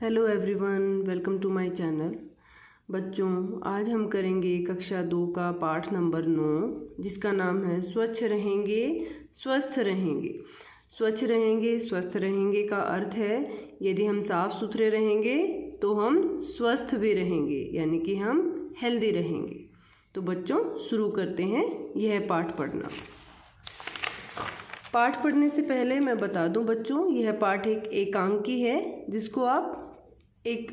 Hello everyone, welcome to my channel. बच्चों, आज हम करेंगे कक्षा 2 का पाठ नंबर 9, जिसका नाम है स्वच्छ रहेंगे स्वस्थ रहेंगे। स्वच्छ रहेंगे स्वस्थ रहेंगे का अर्थ है यदि हम साफ सुथरे रहेंगे तो हम स्वस्थ भी रहेंगे, यानी कि हम हेल्दी रहेंगे। तो बच्चों, शुरू करते हैं यह पाठ पढ़ना। पाठ पढ़ने से पहले मैं बता दूं बच्चों, यह पाठ एक एकांकी है, जिसको आप एक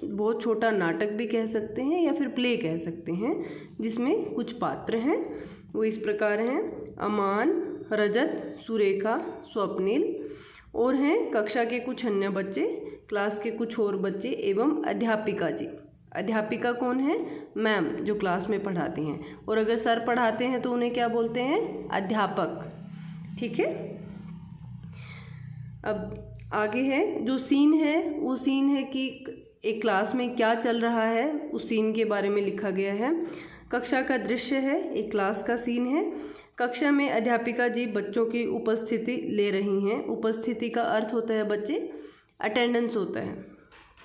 बहुत छोटा नाटक भी कह सकते हैं या फिर प्ले कह सकते हैं, जिसमें कुछ पात्र हैं। वो इस प्रकार हैं: अमान, रजत, सुरेखा, स्वप्निल, और हैं कक्षा के कुछ अन्य बच्चे, क्लास के कुछ और बच्चे एवं अध्यापिका जी। अध्यापिका कौन है? मैम, जो क्लास में पढ़ाती हैं। और अगर सर पढ़ाते हैं तो उन्हें क्या बोलते हैं? अध्यापक। ठीक है। अब आगे है जो सीन है, वो सीन है कि एक क्लास में क्या चल रहा है, उस सीन के बारे में लिखा गया है। कक्षा का दृश्य है, एक क्लास का सीन है। कक्षा में अध्यापिका जी बच्चों की उपस्थिति ले रही हैं। उपस्थिति का अर्थ होता है बच्चे अटेंडेंस होता है।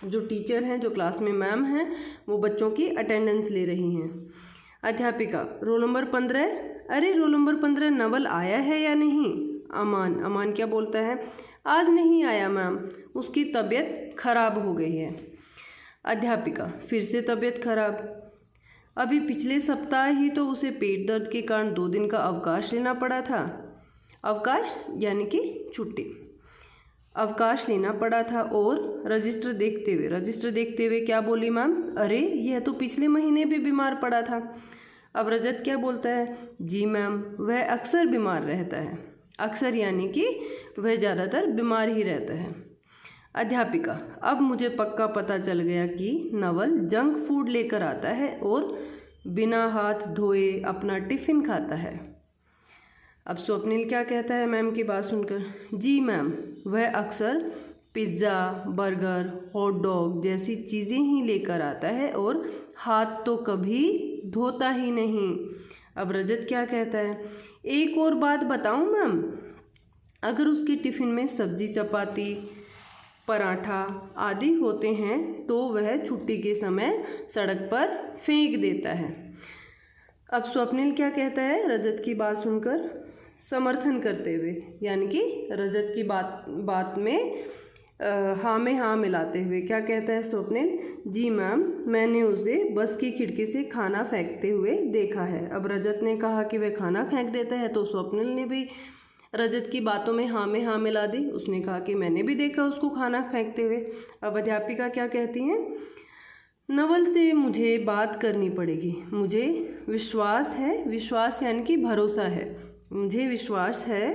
जो टीचर हैं, जो क्लास में मैम हैं, वो बच्चों की अटेंडेंस ले रही हैं। अध्यापिका: रोल नंबर 15। अरे रोल नंबर 15 नवल आया है या नहीं? अमान क्या बोलता है? आज नहीं आया मैम, उसकी तबीयत खराब हो गई है। अध्यापिका: फिर से तबीयत खराब? अभी पिछले सप्ताह ही तो उसे पेट दर्द के कारण 2 दिन का अवकाश लेना पड़ा था। अवकाश यानी कि छुट्टी। अवकाश लेना पड़ा था। और रजिस्टर देखते हुए क्या बोली मैम? अरे यह तो पिछले महीने भी बीमार पड़ा था। अब रजत क्या बोलता है? जी मैम, वह अक्सर बीमार रहता है। अक्सर यानी कि वह ज़्यादातर बीमार ही रहता है। अध्यापिका: अब मुझे पक्का पता चल गया कि नवल जंक फूड लेकर आता है और बिना हाथ धोए अपना टिफ़िन खाता है। अब स्वप्निल क्या कहता है मैम की बात सुनकर? जी मैम, वह अक्सर पिज़्ज़ा, बर्गर, हॉट डॉग जैसी चीज़ें ही लेकर आता है और हाथ तो कभी धोता ही नहीं। अब रजत क्या कहता है? एक और बात बताऊं मैम, अगर उसकी टिफ़िन में सब्जी, चपाती, पराठा आदि होते हैं तो वह छुट्टी के समय सड़क पर फेंक देता है। अब स्वप्निल क्या कहता है रजत की बात सुनकर? समर्थन करते हुए, यानी कि रजत की बात में हाँ में हाँ मिलाते हुए क्या कहता है स्वप्निल? जी मैम, मैंने उसे बस की खिड़की से खाना फेंकते हुए देखा है। अब रजत ने कहा कि वह खाना फेंक देता है, तो स्वप्निल ने भी रजत की बातों में हाँ मिला दी। उसने कहा कि मैंने भी देखा उसको खाना फेंकते हुए। अब अध्यापिका क्या कहती हैं? नवल से मुझे बात करनी पड़ेगी। मुझे विश्वास यानी कि भरोसा है। मुझे विश्वास है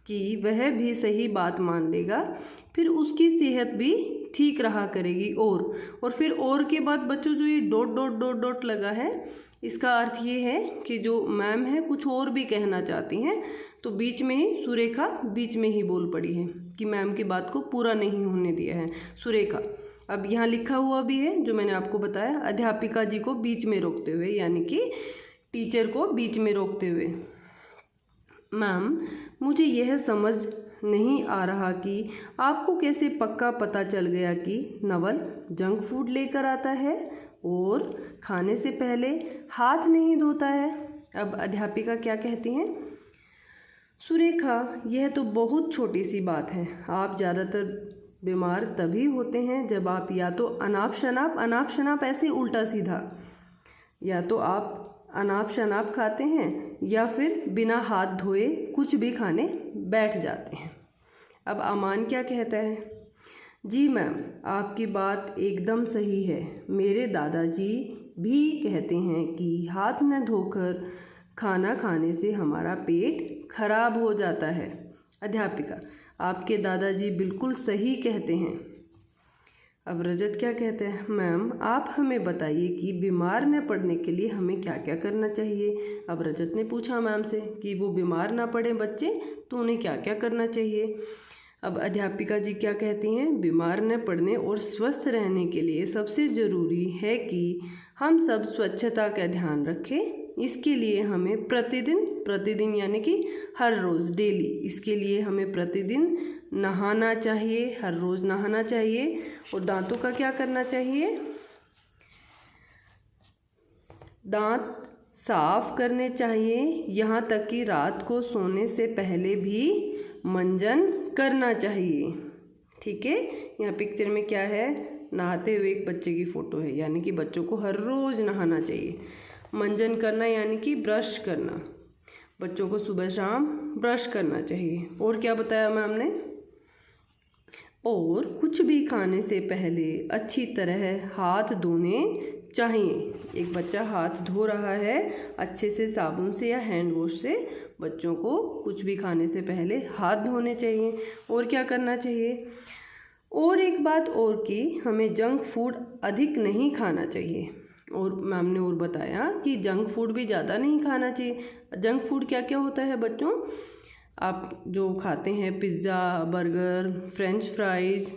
कि वह भी सही बात मान लेगा, फिर उसकी सेहत भी ठीक रहा करेगी। और फिर और के बाद बच्चों जो ये डॉट लगा है, इसका अर्थ ये है कि जो मैम है कुछ और भी कहना चाहती हैं, तो बीच में ही सुरेखा बीच में ही बोल पड़ी है कि मैम की बात को पूरा नहीं होने दिया है सुरेखा। अब यहाँ लिखा हुआ भी है जो मैंने आपको बताया, अध्यापिका जी को बीच में रोकते हुए, यानी कि टीचर को बीच में रोकते हुए। मैम, मुझे यह समझ नहीं आ रहा कि आपको कैसे पक्का पता चल गया कि नवल जंक फूड लेकर आता है और खाने से पहले हाथ नहीं धोता है। अब अध्यापिका क्या कहती हैं? सुरेखा, यह तो बहुत छोटी सी बात है। आप ज़्यादातर बीमार तभी होते हैं जब आप या तो अनाप शनाप ऐसे उल्टा सीधा, या तो आप अनाप शनाप खाते हैं या फिर बिना हाथ धोए कुछ भी खाने बैठ जाते हैं। अब अमान क्या कहता है? जी मैम, आपकी बात एकदम सही है। मेरे दादाजी भी कहते हैं कि हाथ न धोकर खाना खाने से हमारा पेट खराब हो जाता है। अध्यापिका: आपके दादाजी बिल्कुल सही कहते हैं। अब रजत क्या कहते हैं? मैम, आप हमें बताइए कि बीमार न पड़ने के लिए हमें क्या क्या करना चाहिए। अब रजत ने पूछा मैम से कि वो बीमार ना पड़े बच्चे, तो उन्हें क्या क्या करना चाहिए। अब अध्यापिका जी क्या कहती हैं? बीमार न पड़ने और स्वस्थ रहने के लिए सबसे ज़रूरी है कि हम सब स्वच्छता का ध्यान रखें। इसके लिए हमें प्रतिदिन यानी कि हर रोज़ डेली, इसके लिए हमें प्रतिदिन नहाना चाहिए, हर रोज़ नहाना चाहिए। और दांतों का क्या करना चाहिए? दांत साफ करने चाहिए, यहाँ तक कि रात को सोने से पहले भी मंजन करना चाहिए। ठीक है, यहाँ पिक्चर में क्या है? नहाते हुए एक बच्चे की फ़ोटो है, यानी कि बच्चों को हर रोज़ नहाना चाहिए। मंजन करना यानी कि ब्रश करना, बच्चों को सुबह शाम ब्रश करना चाहिए। और क्या बताया मैम ने? और कुछ भी खाने से पहले अच्छी तरह हाथ धोने चाहिए। एक बच्चा हाथ धो रहा है अच्छे से साबुन से या हैंड वॉश से, बच्चों को कुछ भी खाने से पहले हाथ धोने चाहिए। और क्या करना चाहिए? और एक बात और कि हमें जंक फूड अधिक नहीं खाना चाहिए। और मैम ने और बताया कि जंक फूड भी ज़्यादा नहीं खाना चाहिए। जंक फूड क्या क्या होता है बच्चों? आप जो खाते हैं pizza, burger, French fries,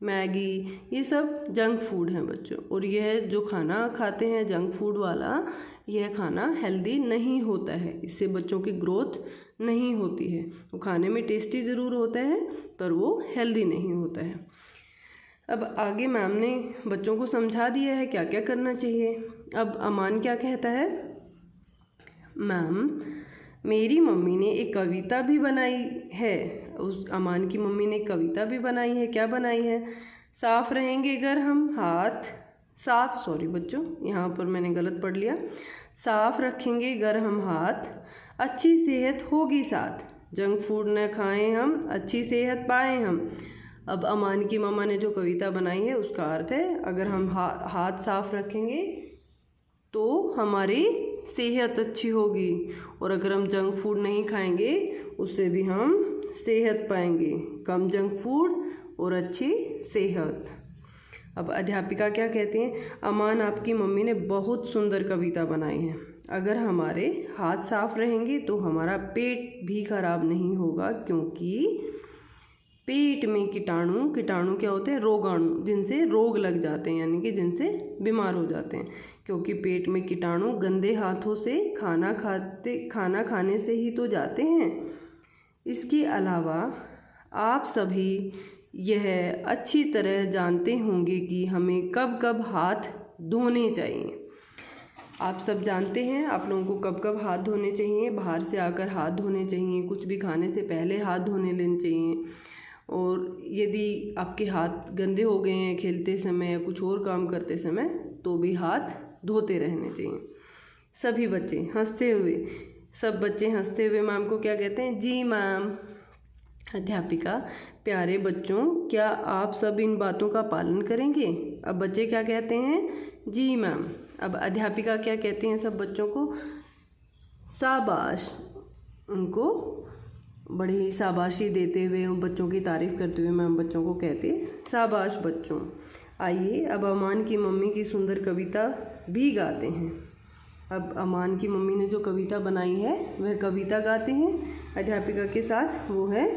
Maggi, ये सब जंक फूड हैं बच्चों। और यह जो खाना खाते हैं जंक फूड वाला, यह खाना हेल्दी नहीं होता है, इससे बच्चों की ग्रोथ नहीं होती है। वो खाने में टेस्टी ज़रूर होता है पर वो हेल्दी नहीं होता है। अब आगे मैम ने बच्चों को समझा दिया है क्या क्या करना चाहिए। अब अमान क्या कहता है? मैम, मेरी मम्मी ने एक कविता भी बनाई है। उस अमान की मम्मी ने एक कविता भी बनाई है। क्या बनाई है? साफ रहेंगे अगर हम हाथ साफ, सॉरी बच्चों यहाँ पर मैंने गलत पढ़ लिया। साफ रखेंगे अगर हम हाथ, अच्छी सेहत होगी साथ। जंक फूड न खाएं हम, अच्छी सेहत पाएं हम। अब अमान की मम्मा ने जो कविता बनाई है उसका अर्थ है, अगर हम हाथ साफ रखेंगे तो हमारी सेहत अच्छी होगी, और अगर हम जंक फूड नहीं खाएंगे उससे भी हम सेहत पाएंगे। कम जंक फूड और अच्छी सेहत। अब अध्यापिका क्या कहती हैं? अमान, आपकी मम्मी ने बहुत सुंदर कविता बनाई है। अगर हमारे हाथ साफ रहेंगे तो हमारा पेट भी खराब नहीं होगा, क्योंकि पेट में कीटाणु क्या होते हैं? रोगाणु, जिनसे रोग लग जाते हैं, यानी कि जिनसे बीमार हो जाते हैं। क्योंकि पेट में कीटाणु गंदे हाथों से खाना खाने से ही तो जाते हैं। इसके अलावा आप सभी यह अच्छी तरह जानते होंगे कि हमें कब कब हाथ धोने चाहिए। आप सब जानते हैं आप लोगों को कब कब हाथ धोने चाहिए। बाहर से आकर हाथ धोने चाहिए, कुछ भी खाने से पहले हाथ धोने लेने चाहिए। और यदि आपके हाथ गंदे हो गए हैं खेलते समय या कुछ और काम करते समय, तो भी हाथ धोते रहने चाहिए। सभी बच्चे हंसते हुए, सब बच्चे हंसते हुए मैम को क्या कहते हैं? जी मैम। अध्यापिका, प्यारे बच्चों, क्या आप सब इन बातों का पालन करेंगे? अब बच्चे क्या कहते हैं? जी मैम। अब अध्यापिका क्या कहती हैं सब बच्चों को? शाबाश। उनको बड़ी शाबाशी देते हुए, उन बच्चों की तारीफ़ करते हुए मैम बच्चों को कहती है शाबाश बच्चों। आइए अब अमान की मम्मी की सुंदर कविता भी गाते हैं। अब अमान की मम्मी ने जो कविता बनाई है वह कविता गाते हैं अध्यापिका के साथ। वो है,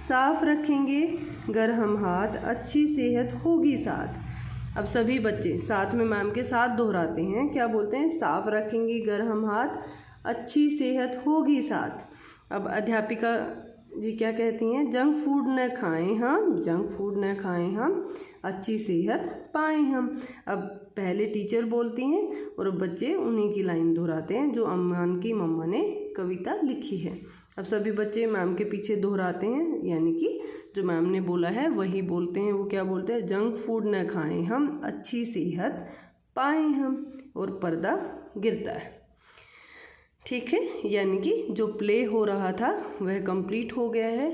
साफ रखेंगे घर हम हाथ, अच्छी सेहत होगी साथ। अब सभी बच्चे साथ में मैम के साथ दोहराते हैं। क्या बोलते हैं? साफ रखेंगे घर हम हाथ, अच्छी सेहत होगी साथ। अब अध्यापिका जी क्या कहती हैं? जंक फूड न खाएं हम, जंक फूड न खाएं हम, अच्छी सेहत पाएं हम। अब पहले टीचर बोलती हैं और बच्चे उन्हीं की लाइन दोहराते हैं जो अमान की मम्मा ने कविता लिखी है। अब सभी बच्चे मैम के पीछे दोहराते हैं, यानी कि जो मैम ने बोला है वही बोलते हैं। वो क्या बोलते हैं? जंक फूड न खाएं हम, अच्छी सेहत पाएं हम। और पर्दा गिरता है। ठीक है, यानी कि जो प्ले हो रहा था वह कंप्लीट हो गया है।